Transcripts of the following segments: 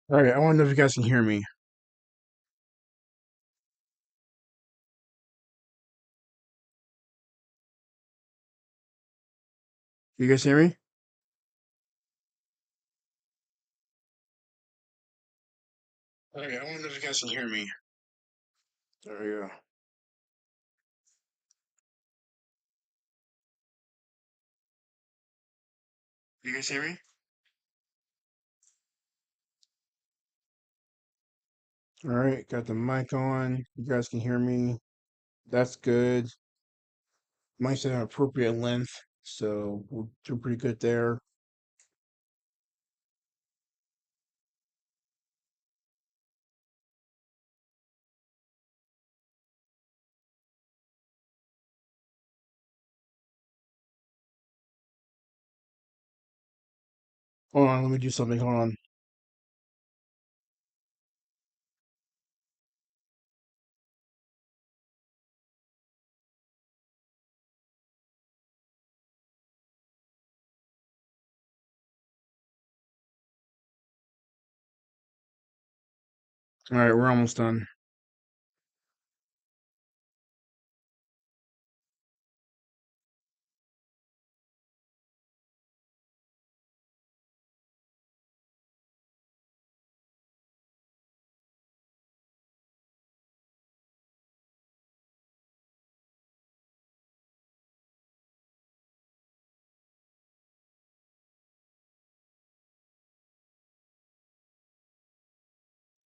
All right, I want to know if you guys can hear me. You guys hear me? All right, I want to know if you guys can hear me. There we go. You guys hear me? All right, got the mic on. You guys can hear me. That's good. Mic's at an appropriate length, so we'll do pretty good there. Hold on, let me do something. Hold on. All right, we're almost done.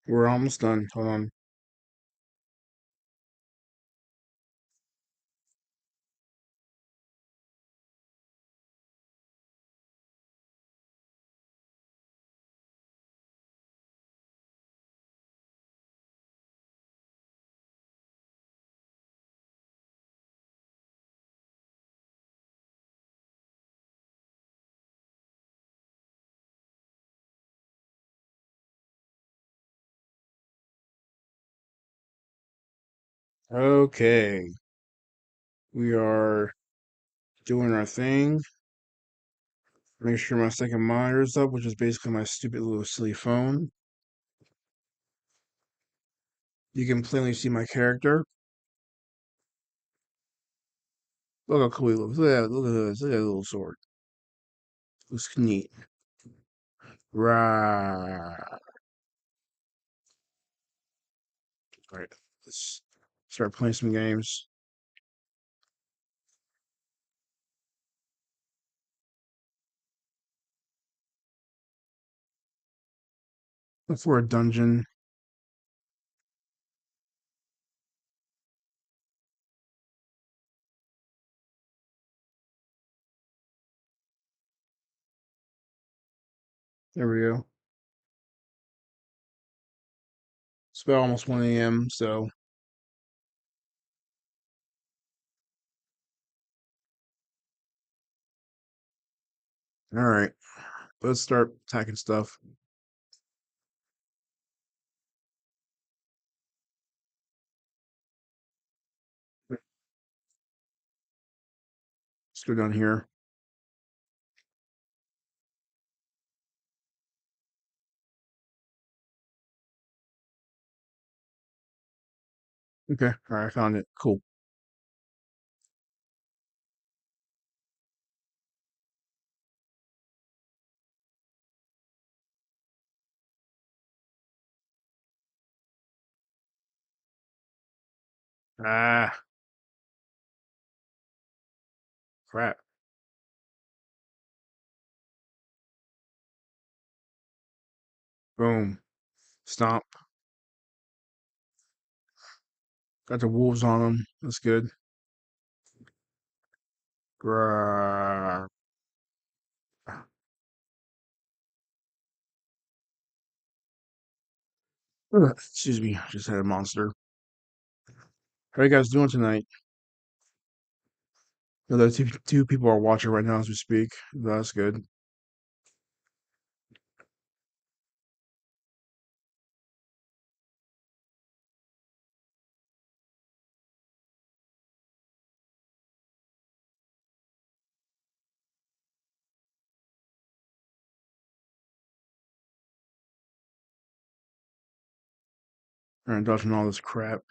We're almost done. Hold on. Okay, we are doing our thing. Make sure my second monitor is up, which is basically my stupid little silly phone. You can plainly see my character. Look how cool he looks. Look at that. Look at this. Look at that little sword. Looks neat. Right. All right. Let's start playing some games. Look for a dungeon. There we go. It's about almost 1 a.m. So, all right. Let's start attacking stuff. Let's go down here. Okay. All right. I found it. Cool. Ah, crap. Boom. Stomp. Got the wolves on them. That's good. Grrr. Ugh, excuse me. Just had a monster. How you guys doing tonight? The two people are watching right now as we speak. That's good. Alright, dodging all this crap.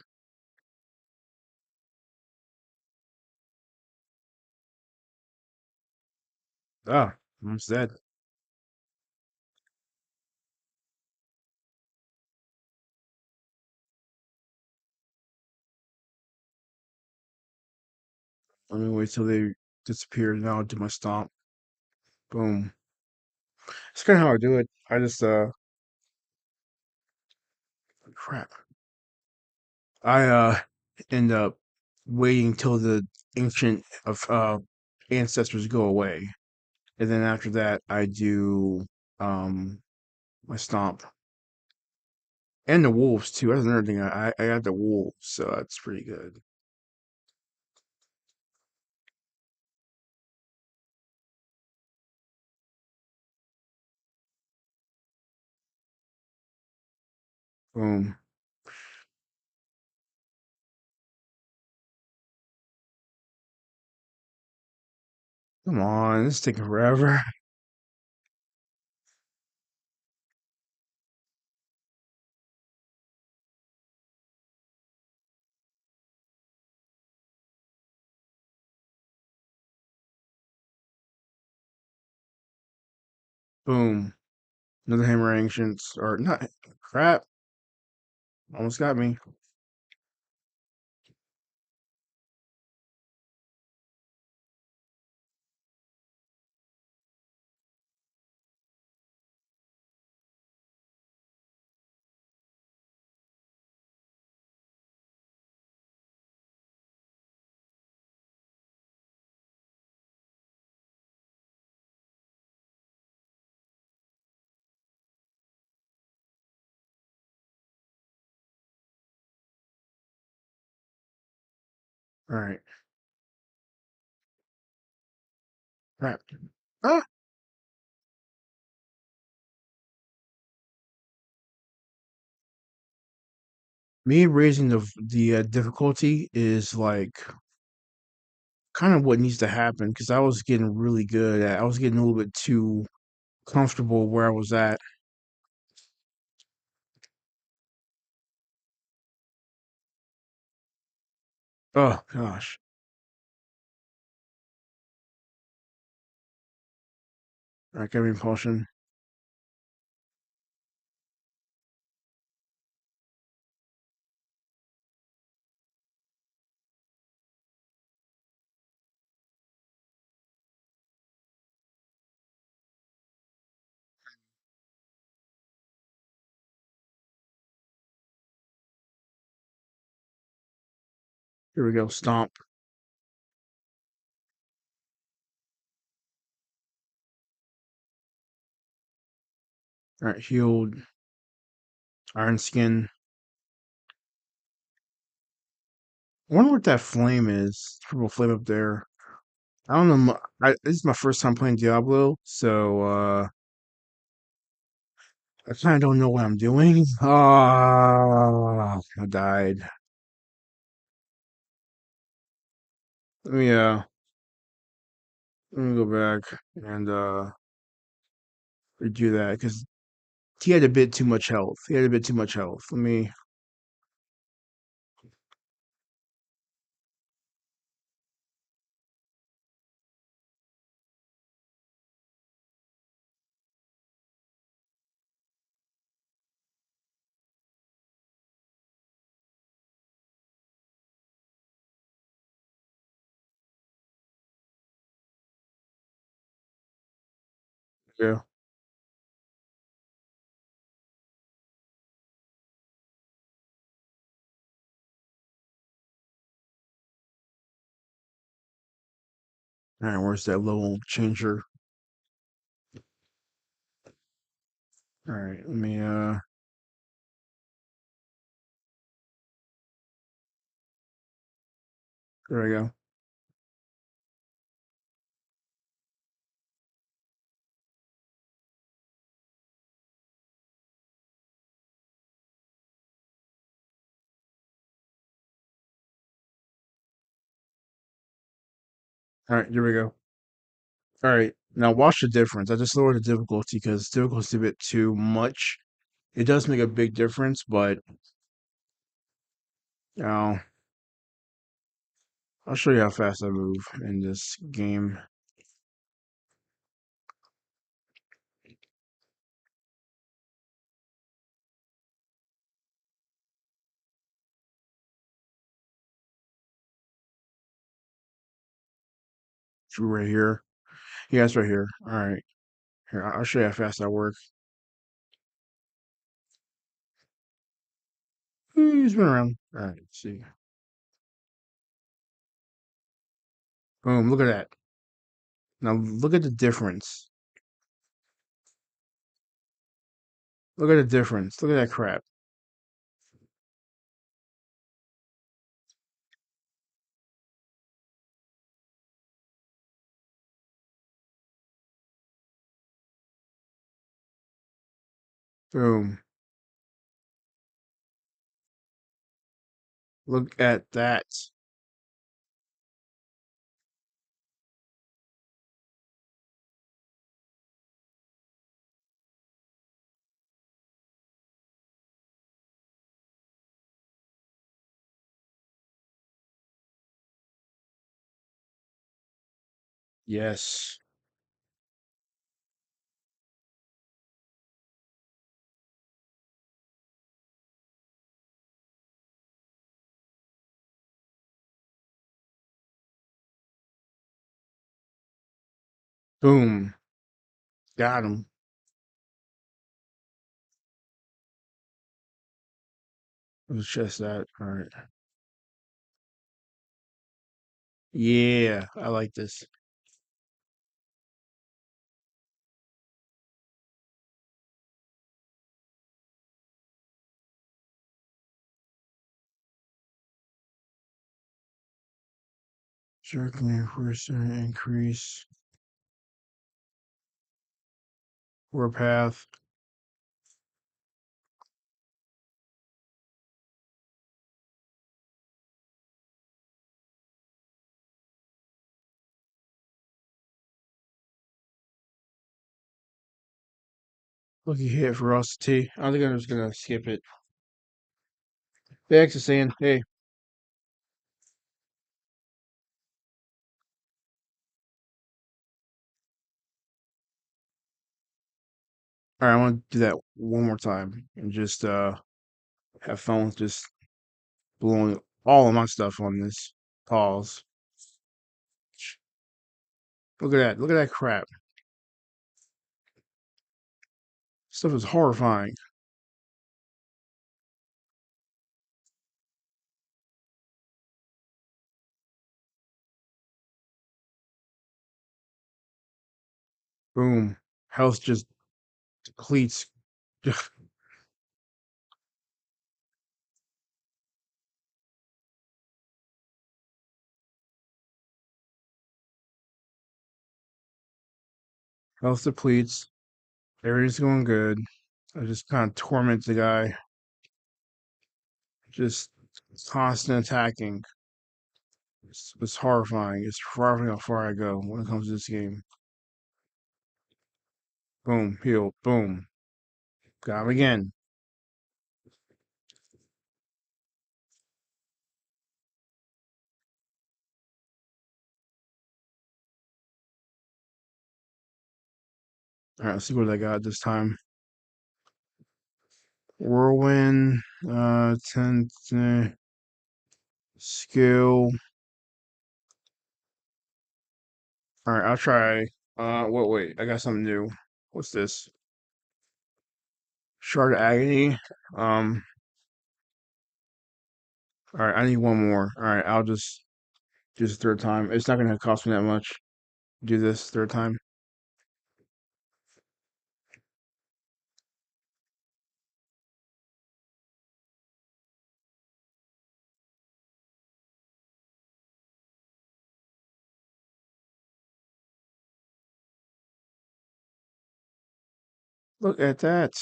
Ah, almost dead. Let me wait till they disappear, and I'll do my stomp. Boom. It's kind of how I do it. I just, crap. I end up waiting till the ancient of ancestors go away. And then after that I do um my stomp. And the wolves too. That's another thing. I got the wolves, so that's pretty good. Boom. Come on, this is taking forever. Boom. Another hammer ancients or not crap. Almost got me. Alright. Crap. Ah! Me raising the difficulty is like kind of what needs to happen because I was getting really good at I was getting a little bit too comfortable where I was at. Oh gosh. Alright, got me impulsion. Here we go. Stomp. Alright, healed. Iron skin. I wonder what that flame is. Purple flame up there. I don't know. This is my first time playing Diablo, so I kind of don't know what I'm doing. Ah, I died. Let me go back and redo that because he had a bit too much health. He had a bit too much health. Let me. Yeah. All right. Where's that level changer? All right. Let me. There we go. All right. Here we go. All right. Now watch the difference. I just lowered the difficulty because difficulty is a bit too much. It does make a big difference, but Now, I'll show you how fast I move in this game. It's right here. Yeah, it's right here. All right. Here, I'll show you how fast I work. He's been around. All right, let's see. Boom, look at that. Now look at the difference. Look at the difference. Look at that crap. Boom. Look at that. Yes. Boom. Got him. It was just that. All right. Yeah, I like this. Circling percent increase. Warpath. Lucky hit ferocity. I think I'm just gonna skip it. Thanks for saying, hey, all right, I want to do that one more time and just have fun with just blowing all of my stuff on this. Pause. Look at that. Look at that crap. Stuff is horrifying. Boom. Health just depletes. Health depletes. Everything's going good. I just kind of torment the guy. Just constant attacking. It's horrifying. It's horrifying how far I go when it comes to this game. Boom. Heal. Boom. Got him again. All right, let's see what I got this time. Whirlwind. 10 skill. All right, I'll try. Wait. I got something new. What's this? Shard of Agony. Um, all right, I need one more. All right, I'll just do this third time. It's not gonna cost me that much. Do this third time. Look at that.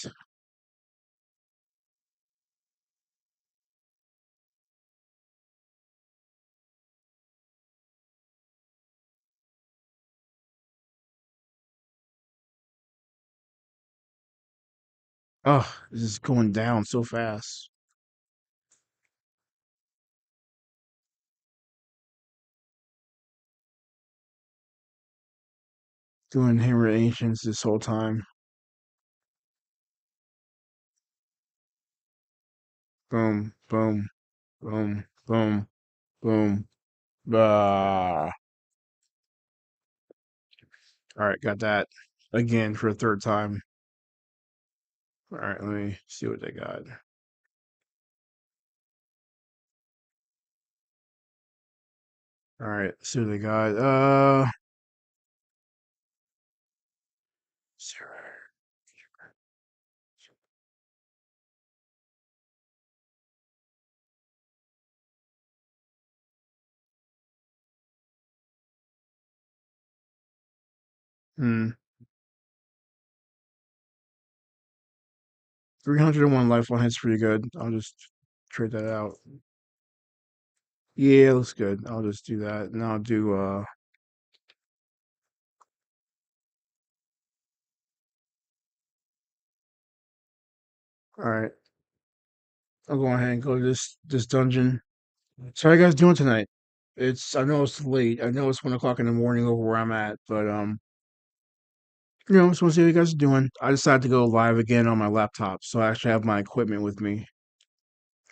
Oh, this is going down so fast. Doing Hammer Ancients this whole time. Boom, boom, boom, boom, boom. Ah. All right, got that again for a third time. All right, let me see what they got. All right, see what they got. Hmm. 301 lifeline hits pretty good. I'll just trade that out. Yeah, looks good. I'll just do that. And I'll do all right. I'll go ahead and go to this dungeon. So how you guys doing tonight? I know it's late. I know it's 1 o'clock in the morning over where I'm at, but just want to see how you guys are doing. I decided to go live again on my laptop, so I actually have my equipment with me.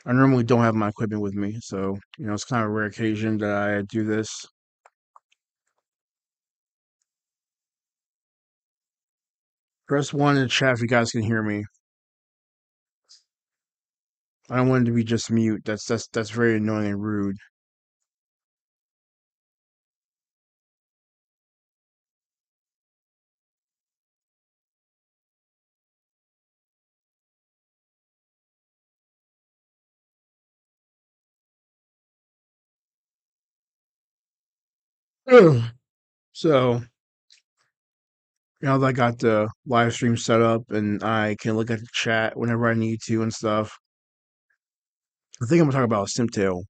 I normally don't have my equipment with me, so it's kind of a rare occasion that I do this. Press one in the chat if you guys can hear me. I don't want it to be just mute. That's very annoying and rude. Ugh. So now that I got the live stream set up and I can look at the chat whenever I need to and stuff, I think I'm gonna talk about Simtail.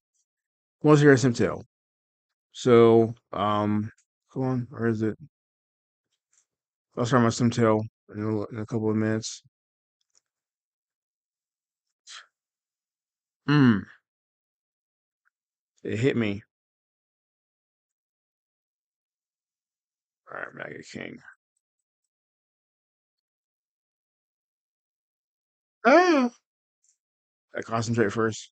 Who wants to hear Simtail? So, come on, where is it? I'll start my Simtail in a couple of minutes. Hmm, it hit me. All right, Maggot King. Ah, I concentrate first.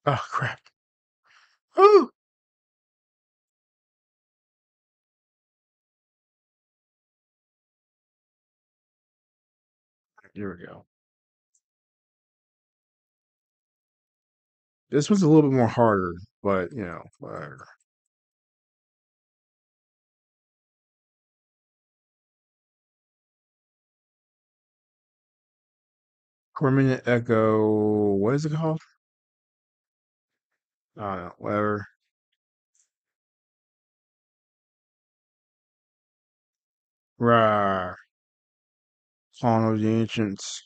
Oh crap. Oh, here we go. This one's a little bit more harder, but whatever. Permanent Echo. What is it called? I don't know. Whatever. Rah. Song of the Ancients.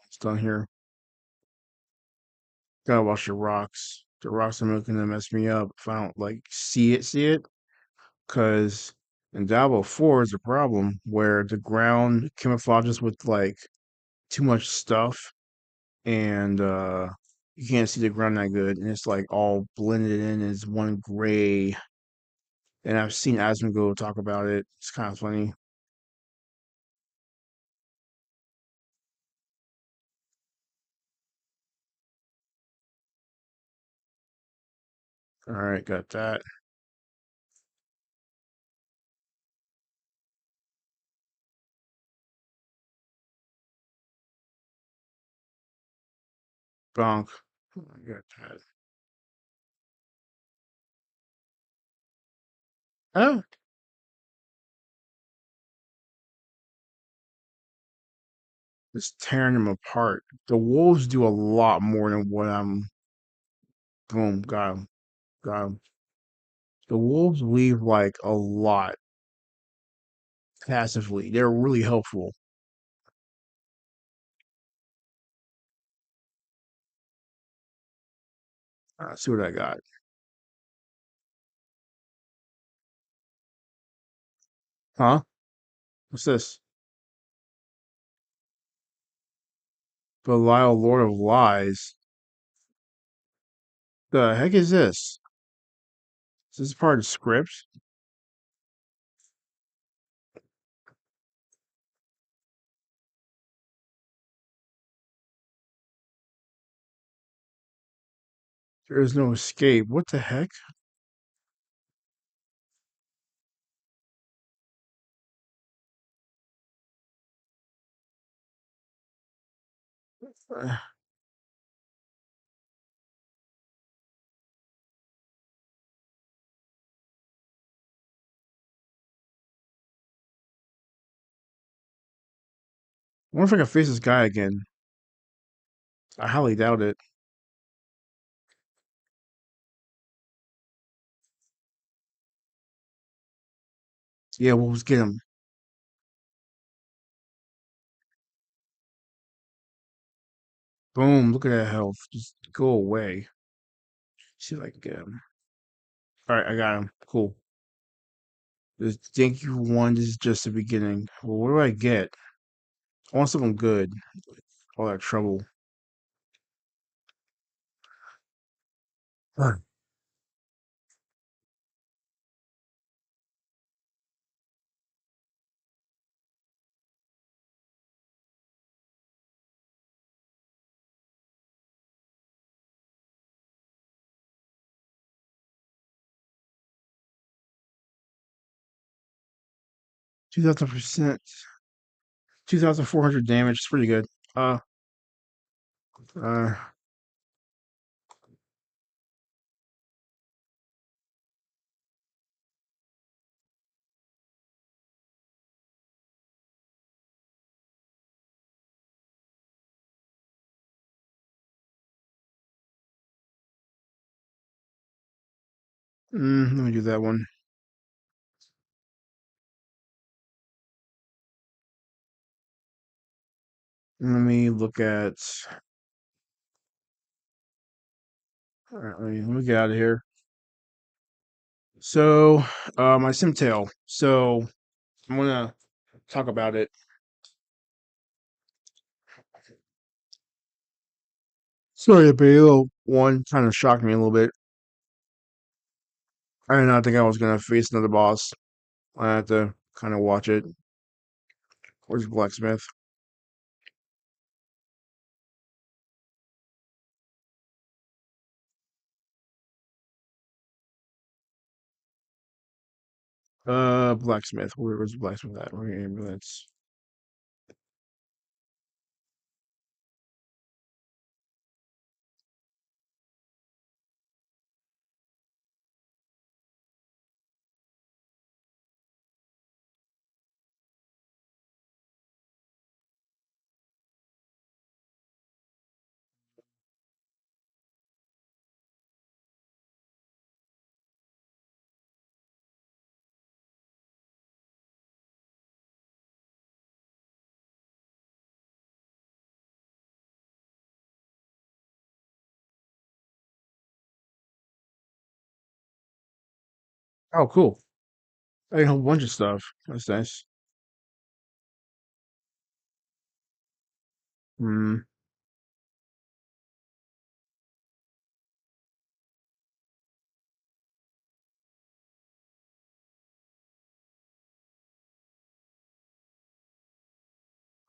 It's done here. Gotta watch the rocks. The rocks are making them mess me up. If I don't see it. Because in Diablo 4 is a problem where the ground camouflages with too much stuff and you can't see the ground that good and it's like all blended in as one gray. And I've seen Asmongold talk about it. It's kind of funny. All right, got that. Bonk. I got that. Oh, it's tearing them apart. The wolves do a lot more than what I'm. Boom, got him, got him. The wolves leave like a lot passively. They're really helpful. Let's see what I got. Huh? What's this? Belial, Lord of Lies. The heck is this? Is this part of the script? There is no escape. What the heck? I wonder if I can face this guy again. I highly doubt it. Yeah, we'll just get him. Boom, look at that health. Just go away. See if I can get him. Alright, I got him. Cool. Thank you one. This is just the beginning. Well, what do I get? I want something good. All that trouble. Huh. 2000%. 2,400 damage. It's pretty good. Uh, uh, let me do that one. Let me look at. Alright, let me get out of here. So, my Simtail. So, I'm gonna talk about it. Sorry, the Balo one kind of shocked me a little bit. I did not think I was gonna face another boss. I had to kind of watch it. Where's Blacksmith? Blacksmith. Where's the blacksmith at? Where ambulance? Oh, cool. I got a whole bunch of stuff. That's nice. Hmm.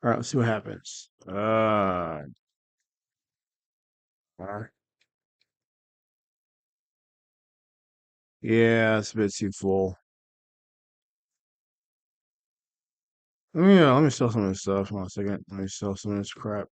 All right, let's see what happens. Uh, yeah, it's a bit too full. Let me sell some of this stuff. Hold on a second. Let me sell some of this crap.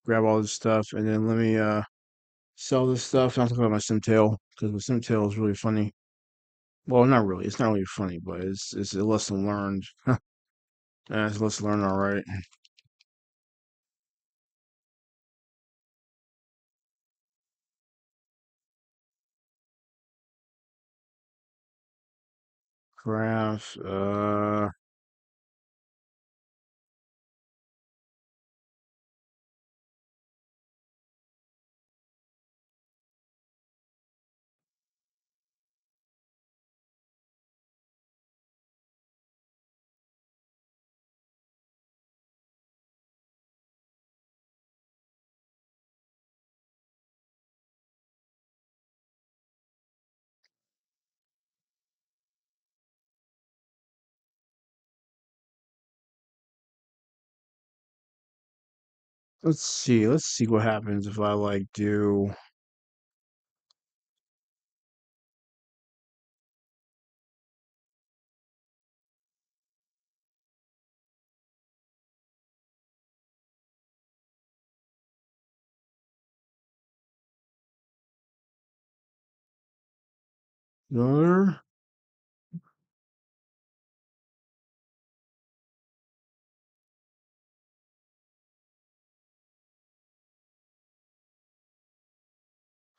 Grab all this stuff, and then let me sell this stuff. Not talking about my Simtail because the Simtail is really funny. Well, not really. It's not really funny, but it's a lesson learned. It's a lesson learned, all right. Craft. Let's see. Let's see what happens if I like do another.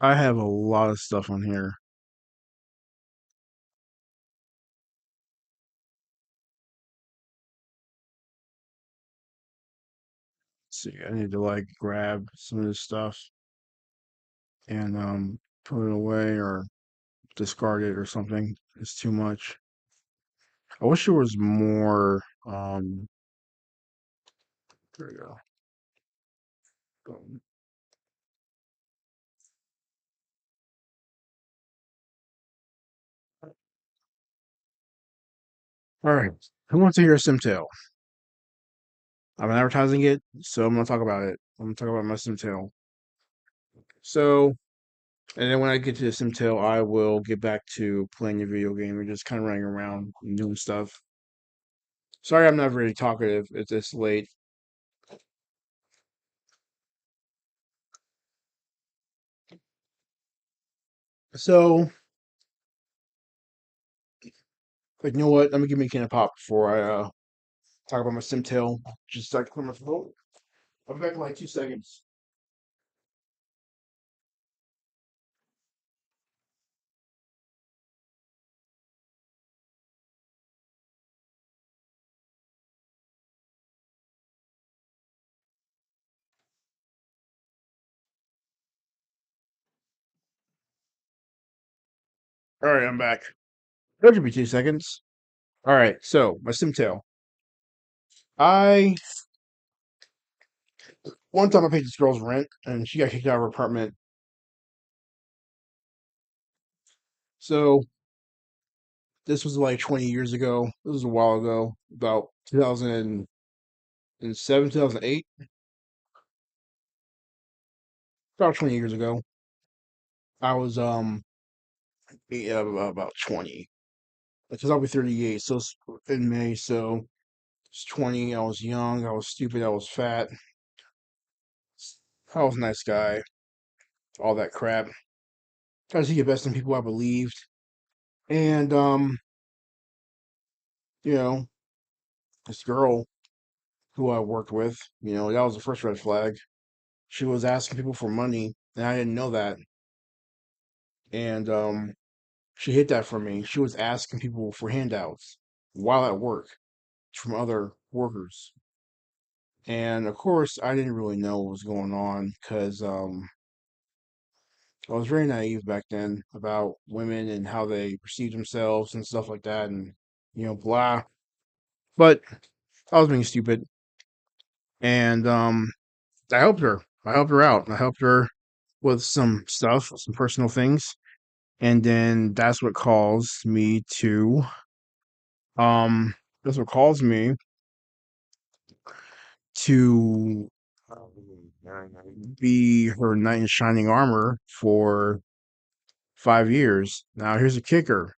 I have a lot of stuff on here. Let's see, I need to like grab some of this stuff and put it away or discard it or something. It's too much. I wish there was more. There we go. Boom. All right. Who wants to hear a Simtail? I'm advertising it, so I'm gonna talk about it. I'm gonna talk about my Simtail. So, and then when I get to the Simtail, I will get back to playing the video game and just kind of running around and doing stuff. Sorry, I'm not very talkative. It's this late. So, like, you know what? Let me give me a can of pop before I talk about my Simtail. Just like clear my throat. I'll be back in like 2 seconds. All right, I'm back. That should be 2 seconds. All right, so my Simtail. I One time I paid this girl's rent and she got kicked out of her apartment. So this was like 20 years ago. This was a while ago, about 2007, 2008, about 20 years ago. I was about 20 because I'll be 38. So it's in May. So it's 20. I was young. I was stupid. I was fat. I was a nice guy. All that crap. Trying to see the best in people I believed. And you know, this girl who I worked with, that was the first red flag. She was asking people for money, and I didn't know that. And she hid that from me. She was asking people for handouts while at work from other workers. And of course, I didn't really know what was going on because I was very naive back then about women and how they perceive themselves and stuff like that, and blah. But I was being stupid, and I helped her. I helped her out. I helped her with some stuff, some personal things, and then um that's what calls me to be her knight in shining armor for 5 years. Now here's a kicker.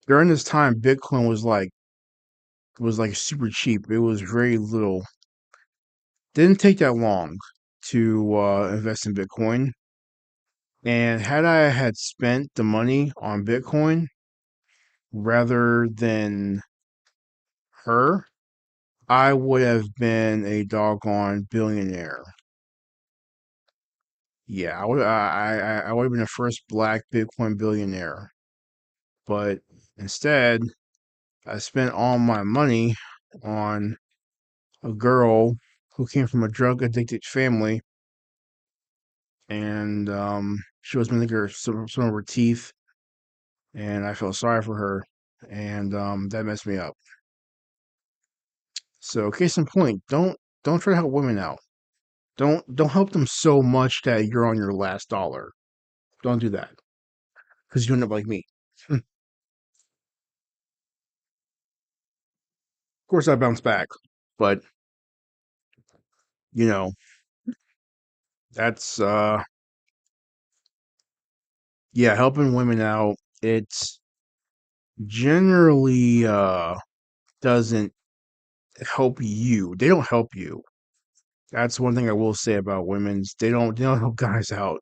During this time, Bitcoin was like super cheap. It was very little. Didn't take that long to invest in Bitcoin. And had I had spent the money on Bitcoin, rather than her, I would have been a doggone billionaire. Yeah, I would have been the first black Bitcoin billionaire. But instead, I spent all my money on a girl who came from a drug addicted family, and she was missing some of her teeth, and I felt sorry for her, and that messed me up. So, case in point, don't try to help women out. Don't help them so much that you're on your last dollar. Don't do that because you end up like me. Of course, I bounce back, but you know that's yeah, helping women out. It's generally doesn't help you. They don't help you. That's one thing I will say about women's. They don't help guys out.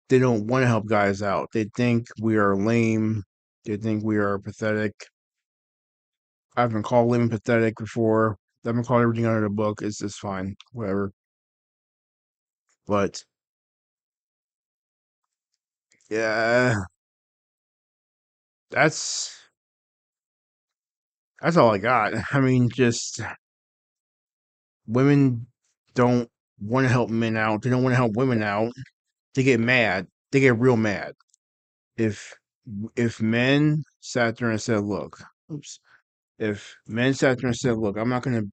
They don't want to help guys out. They think we are lame. They think we are pathetic. I've been called lame and pathetic before. I've been called everything under the book. It's just fine, whatever. But yeah, that's that's all I got. I mean, just women don't want to help men out. They don't want to help women out. They get mad. They get real mad. If if men sat there and said, "Look, oops," if men sat there and said, "Look, I'm not gonna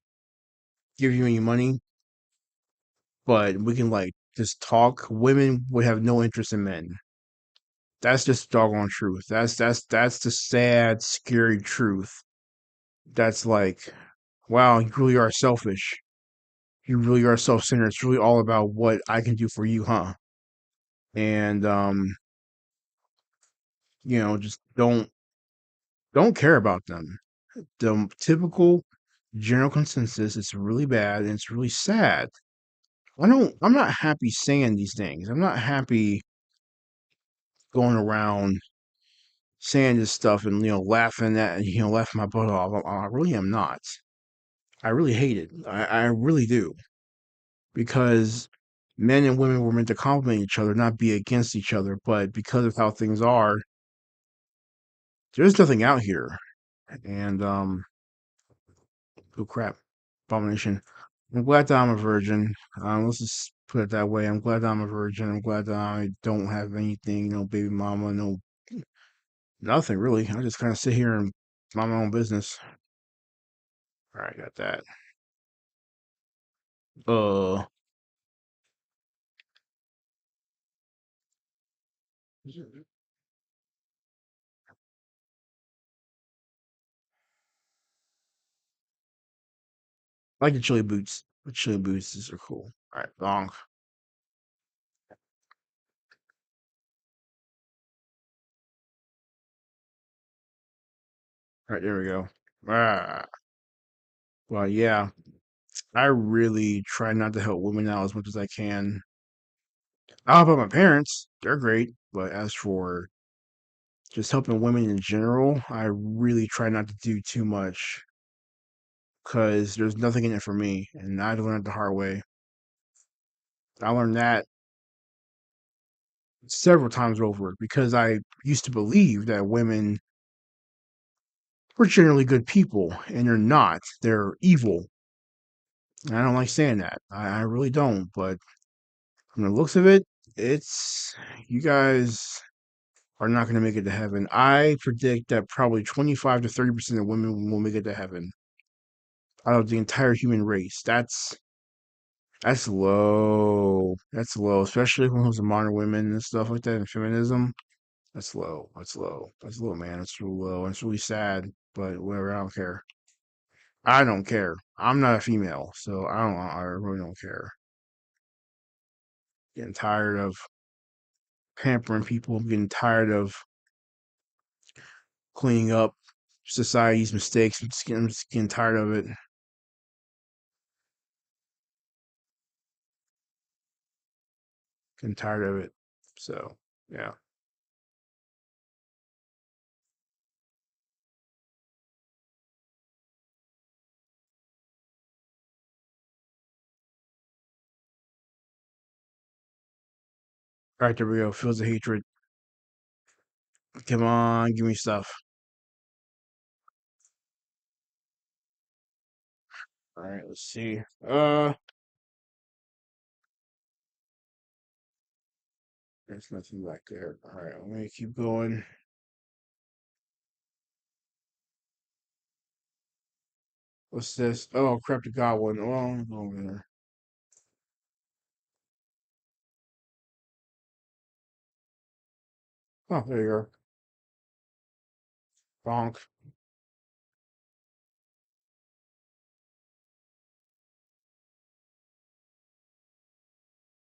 give you any money, but we can like just talk," women would have no interest in men. That's just doggone truth. That's the sad, scary truth. That's like, wow, you really are selfish. You really are self-centered. It's really all about what I can do for you, huh? And just don't care about them. The typical general consensus is really bad and it's really sad. I'm not happy saying these things. I'm not happy going around saying this stuff and laughing my butt off. I really am not. I really hate it. I really do. Because men and women were meant to complement each other, not be against each other. But because of how things are, there's nothing out here. And oh crap, abomination. I'm glad that I'm a virgin. Let's just put it that way. I'm glad that I'm a virgin. I'm glad that I don't have anything, no baby mama, no nothing really. I just kind of sit here and mind my own business. All right, got that. Uh, I like the chili boots. The chili boots are cool. All right, long. All right, there we go. Ah, well, yeah. I really try not to help women out as much as I can. I'll help out my parents. They're great. But as for just helping women in general, I really try not to do too much because there's nothing in it for me. And I learned it the hard way. I learned that several times over because I used to believe that women were generally good people, and they're not. They're evil. And I don't like saying that. I really don't. But from the looks of it, it's you guys are not going to make it to heaven. I predict that probably 25 to 30% of women will make it to heaven out of the entire human race. That's low. That's low, especially when it comes to modern women and stuff like that and feminism. That's low. That's low. That's low, man. It's real low. It's really sad, but whatever. I don't care. I don't care. I'm not a female, so I don't. I really don't care. Getting tired of pampering people. I'm getting tired of cleaning up society's mistakes. I'm just getting tired of it. Getting tired of it. So yeah. All right, there we go. Feels the hatred. Come on, give me stuff. All right, let's see. There's nothing back there. All right, I'm gonna keep going. What's this? Oh, crap! The goblin. Oh, over there. Oh, there you are. Bonk.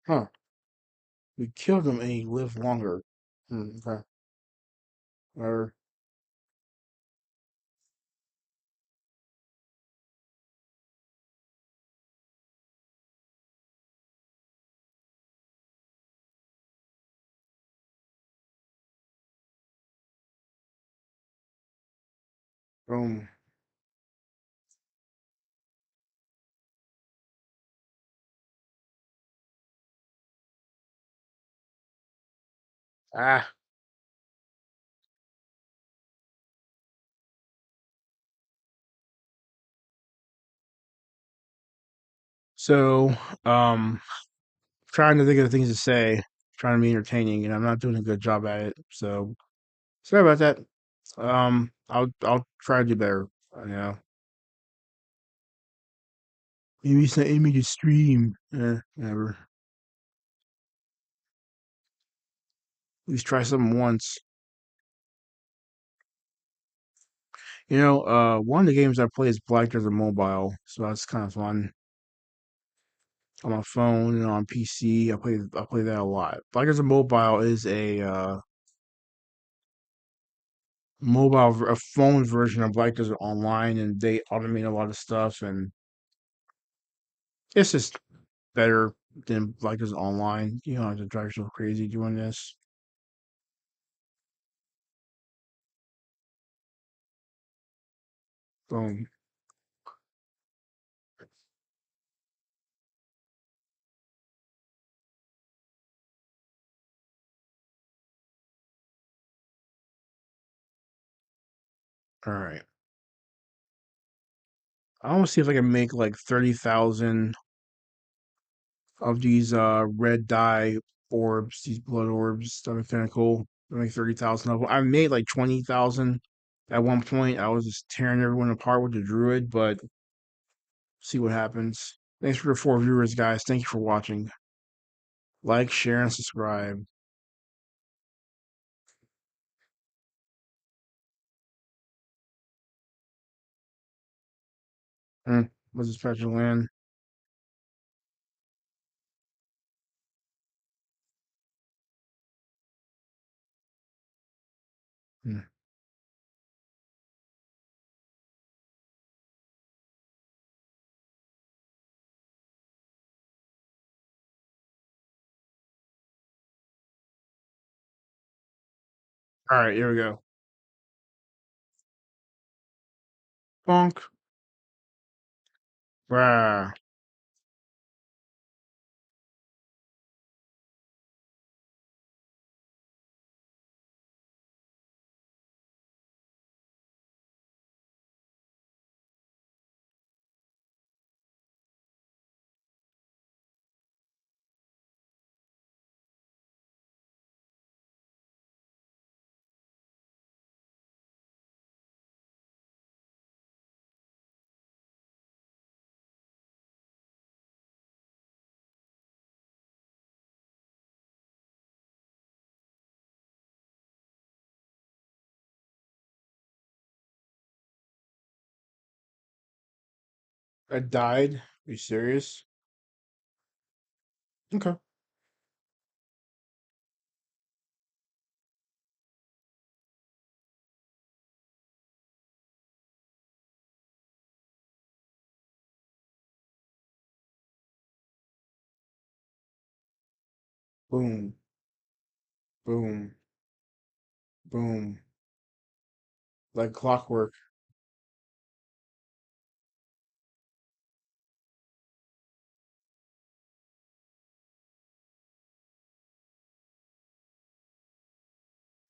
Huh? We killed him and he lived longer. Okay. Or boom. Ah. So, um, trying to think of the things to say, trying to be entertaining, and I'm not doing a good job at it. So sorry about that. I'll try to do better. You know, maybe send Amy to stream. Whatever. At least try something once. One of the games I play is Black Desert Mobile, so that's kind of fun on my phone and on PC. I play that a lot. Black Desert Mobile is a a phone version of Black Desert Online, and they automate a lot of stuff, and it's just better than Black Desert Online. You don't have to drive yourself crazy doing this. Boom. All right. I want to see if I can make like 30,000 of these red dye orbs, these blood orbs. That'd be kind of cool. I make 30,000 of them. I made like 20,000 at one point. I was just tearing everyone apart with the druid, but see what happens. Thanks for the 4 viewers, guys. Thank you for watching. Like, share, and subscribe. What's this patch of land? Hmm. All right, here we go. Bonk. Rah. I died. Are you serious? Okay. Boom. Boom. Boom. Like clockwork.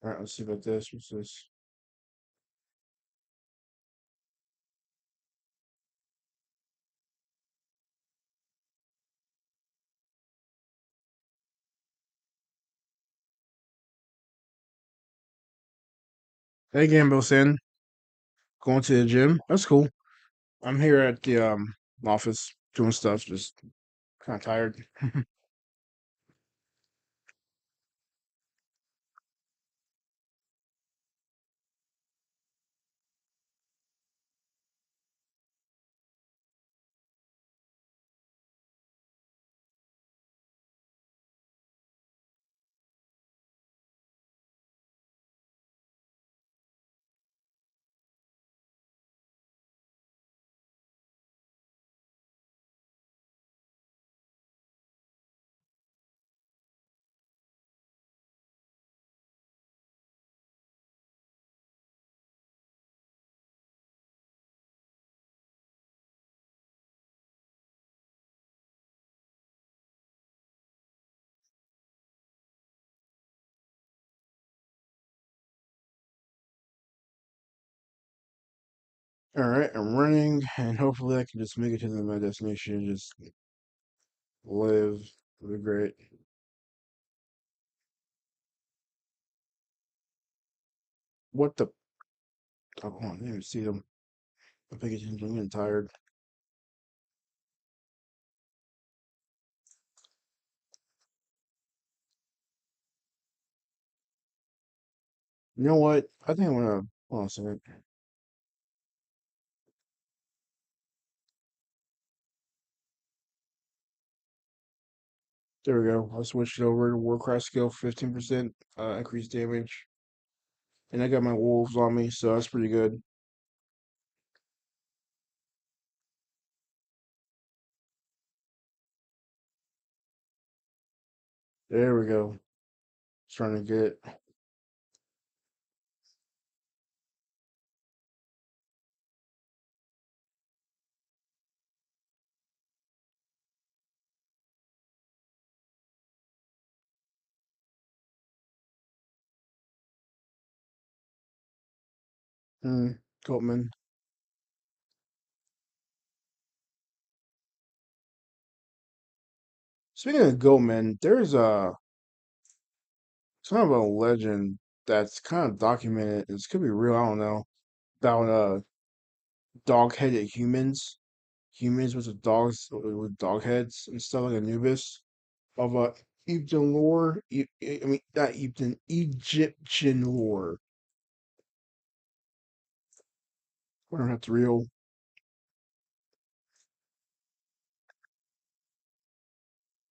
All right, let's see about this. What's this? Hey, Gambo Sin, going to the gym. That's cool. I'm here at the office doing stuff, just kind of tired. All right, I'm running, and hopefully I can just make it to my destination and just live. It'll be great. What the? Oh, hold on, I didn't even see them. I'm paying attention. I'm getting tired. You know what? I think I'm gonna. Hold on a second. There we go. I switched it over to Warcraft skill, 15% increased damage, and I got my wolves on me, so that's pretty good. There we go. Trying to get. Goatman. Speaking of Goatman, there's a kind of a legend that's kind of documented. This could be real. I don't know about dog-headed humans. Humans with the dogs with dog heads and stuff like Anubis of Egyptian lore. I mean, not Egyptian lore. I don't know if that's real.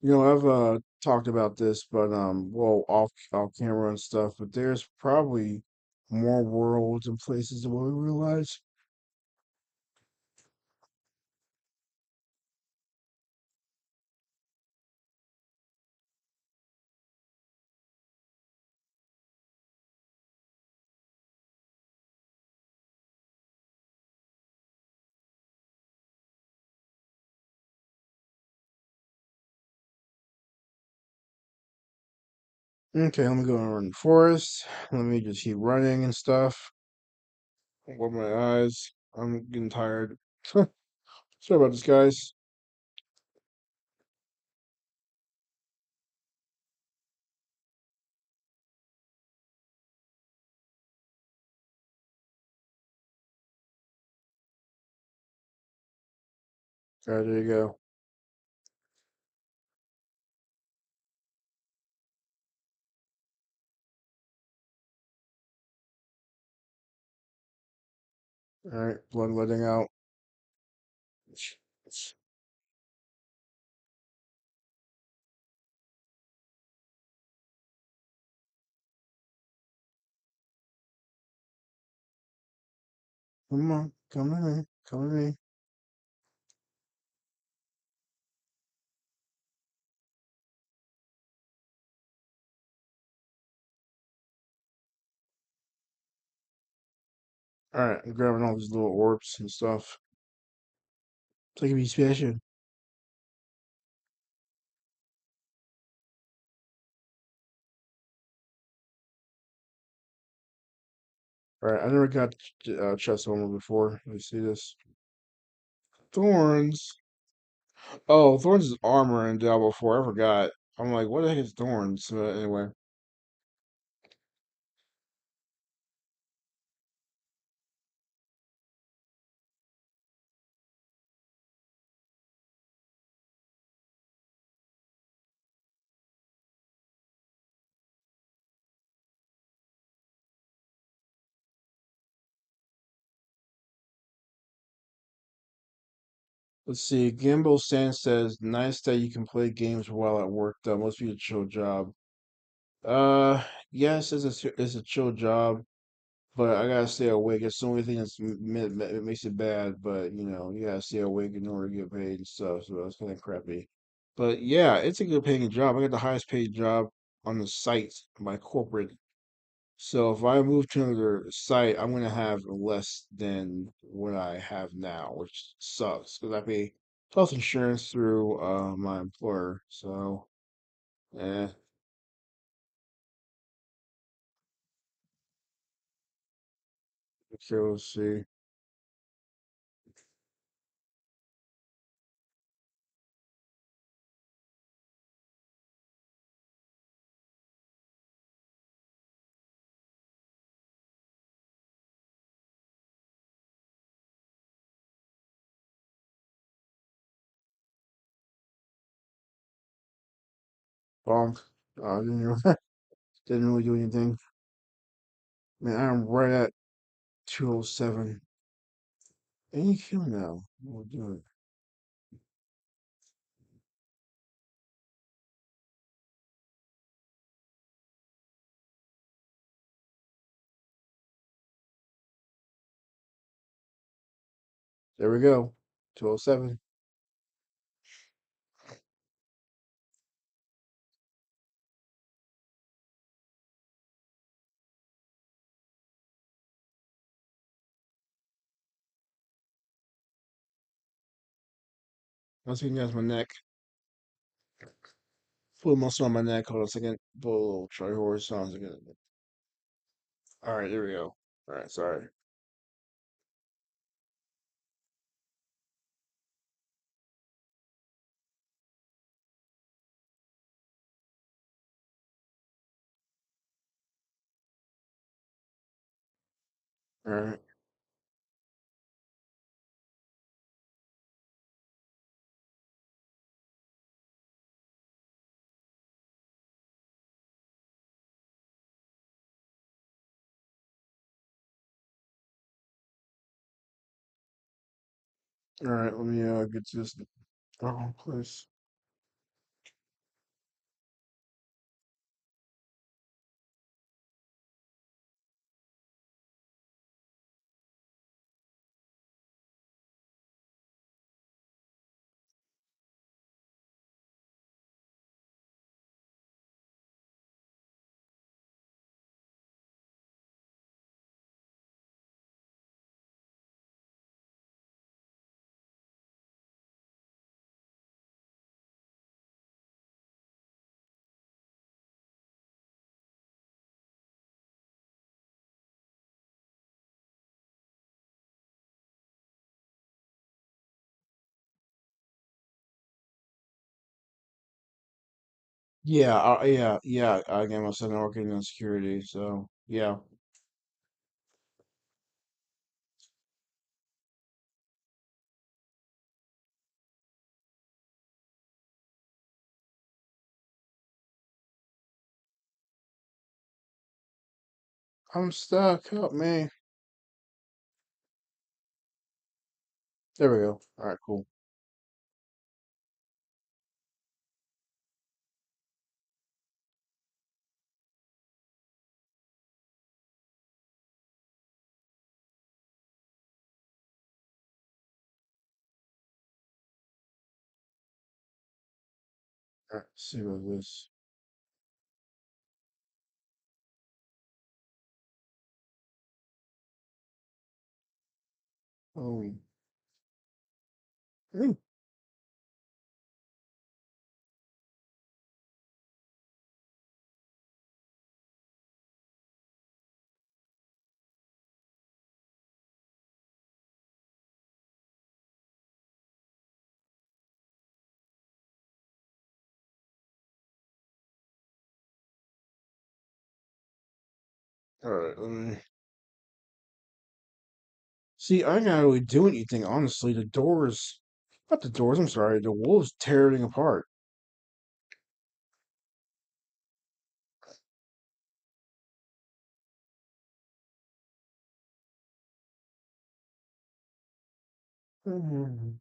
I've talked about this, but well, off camera and stuff. But there's probably more worlds and places than what we realize. Okay, let me go and run the forest. Let me just keep running and stuff. Wipe my eyes. I'm getting tired. Sorry about this, guys. All right, there you go. All right, blood letting out. Come on, come to me, come to me. All right, I'm grabbing all these little orbs and stuff. So I can be special. All right, I never got chest armor before. Let me see this. Thorns. Oh, thorns is armor in Diablo 4. I forgot. I'm like, what the heck is thorns? Anyway, let's see. Gimbo Sand says, nice that you can play games while at work, though. Must be a chill job. Uh, yes, it's a chill job, but I gotta stay awake. It's the only thing it makes it bad, but you gotta stay awake in order to get paid and stuff, so that's kind of crappy. But yeah, it's a good paying job. I got the highest paid job on the site by corporate. So if I move to another site, I'm gonna have less than what I have now, which sucks because I pay health insurance through my employer. So, eh, okay, let's see. Bonk. Didn't really, didn't really do anything. Man, I'm right at 207. Any kill now. We'll do it. There we go. 207. Once again, that's my neck. Full muscle on my neck. Hold on a second. Pull a little try horse. Sounds like it. All right, there we go. All right, sorry. All right. All right, let me get to this place. Yeah, yeah. I got myself networking and security, so yeah. I'm stuck. Help me. There we go. All right, cool. All right, let's see what this. Oh, hmm, All right, let me see. I not really do anything, honestly. The doors, not the doors. I'm sorry. The wolves tear everything apart. Mhm.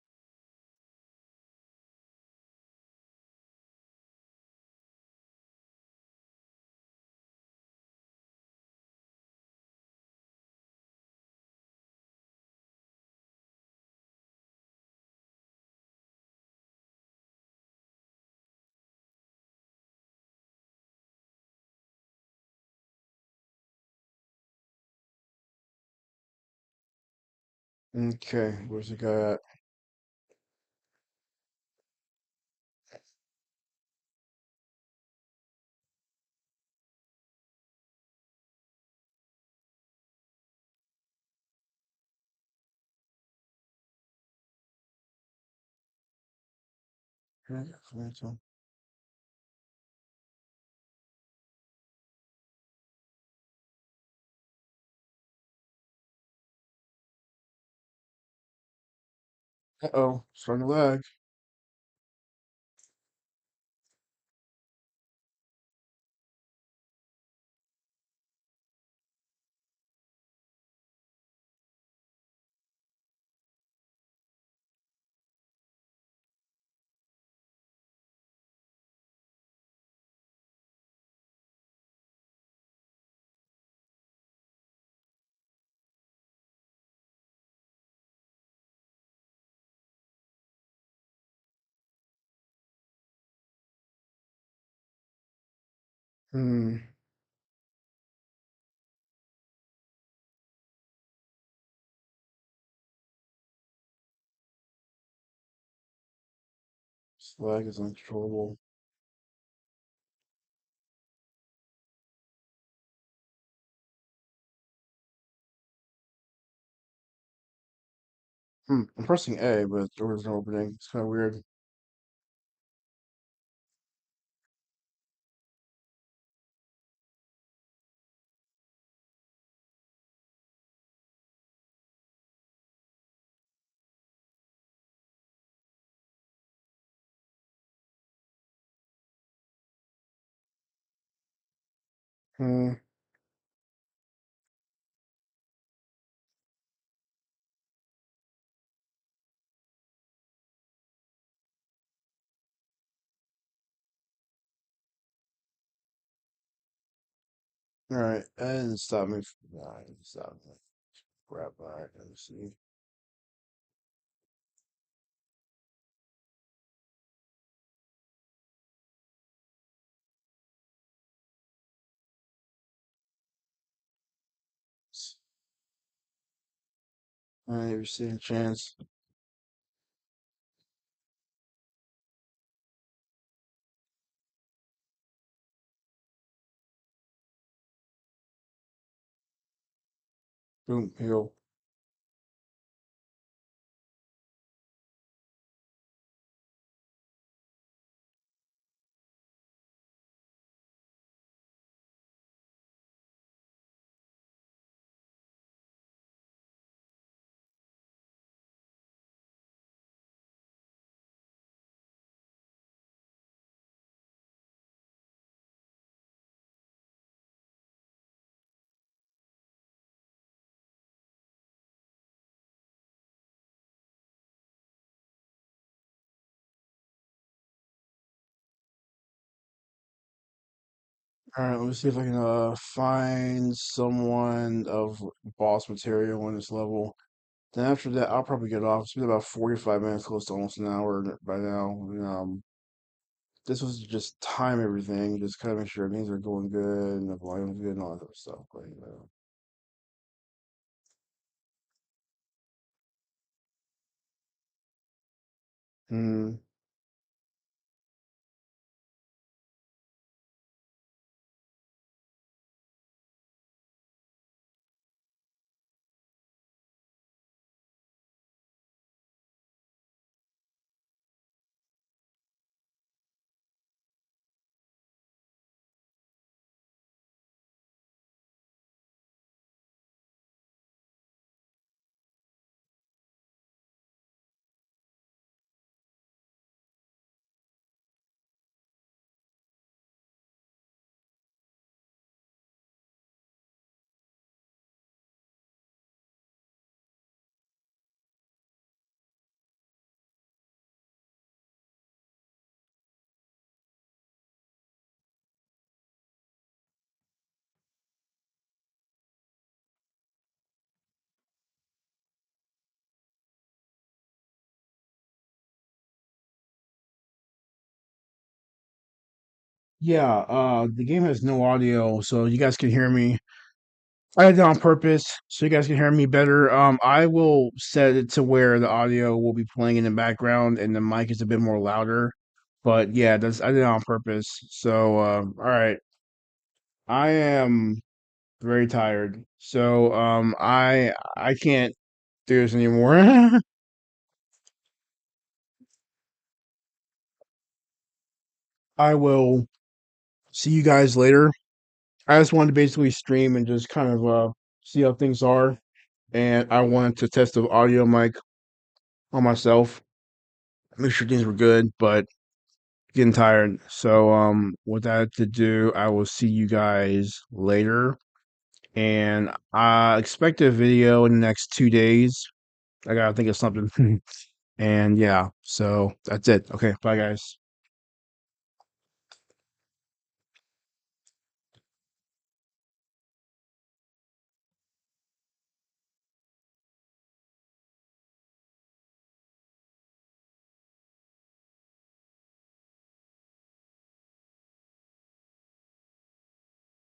Okay, where's the guy at? Uh-oh, starting to lag. Hmm, this lag is uncontrollable. I'm pressing A, but the door's not opening. It's kind of weird. Hmm. All right, and stop me. Nah, stop me. Grab by. Let me see. I ain't ever seen a chance. Boom, heal. All right, let me see if I can find someone of boss material on this level. Then after that, I'll probably get off. It's been about 45 minutes, close to almost an hour by now. And, this was just time everything, just kind of make sure things are going good and the volume's good and all that other stuff. But, hmm, Yeah, the game has no audio, so you guys can hear me. I did it on purpose so you guys can hear me better. I will set it to where the audio will be playing in the background and the mic is a bit more louder. But yeah, that's I did it on purpose. So, all right, I am very tired. So, I can't do this anymore. I will see you guys later. I just wanted to basically stream and just kind of see how things are, and I wanted to test the audio mic on myself, make sure things were good, but getting tired. So with that to do, I will see you guys later. And I expect a video in the next 2 days. I gotta think of something. And yeah, so that's it. Okay, bye guys.